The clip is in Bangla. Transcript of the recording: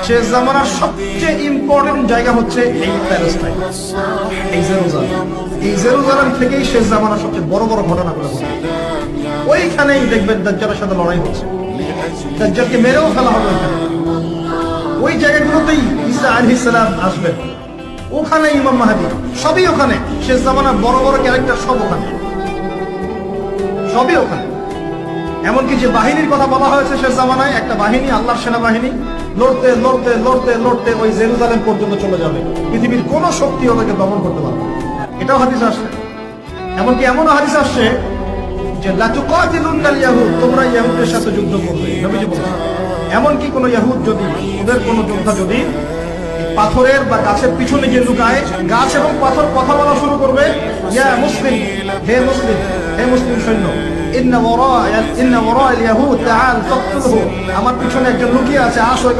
শেষ জামানার সবচেয়ে ইম্পর্টেন্ট জায়গা হচ্ছে এই প্যালেস্টাইন, এই জেরুজালেম। এই জেরুজালেম থেকেই শেষ জামানার সবচেয়ে বড় বড় ঘটনাগুলো ঘটে। ওইখানেই দেখবেন দাজ্জালের সাথে লড়াই হচ্ছে, দাজ্জালকে মেরেও ফেলা হবে ওইখানে। ওই জায়গাগুলোতেই ঈসা আলাইহিস সালাম আসবেন, ওখানে ইমাম মাহদী, সবই ওখানে। শেষ জামানার বড় বড় ক্যারেক্টার সব ওখানে, সবই ওখানে। এমনকি যে বাহিনীর কথা বলা হয়েছে শেষ জামানায়, একটা বাহিনী, আল্লাহর সেনাবাহিনী, লড়তে লড়তে লড়তে লড়তে ওই জেরুজালেম পর্যন্ত চলে যাবে। পৃথিবীর কোন শক্তি ওদেরকে দমন করতে পারবে, এটাও হাদিস আসছে। এমনকি এমনও হাদিস আসছে যে লা তুকাতিলুনাল ইয়াহুদ, তোমরা ইহুদের সাথে যুদ্ধ করবে, নবীজি বলেছেন। এমনকি কোন ইহুদ যদি, ওদের কোন যোদ্ধা যদি পাথরের বা গাছের পিছনে গিয়ে লুকায়, গাছ এবং পাথর কথা বলা শুরু করবে, ইয়া মুসলিম, হে মুসলিম, হে মুসলিম সৈন্য, ইন্না ওয়ারা'আল ইয়াহুদ তাআল ফাকতুলহু, আমার পিছনে একজন লুকিয়ে আছে, আসো একে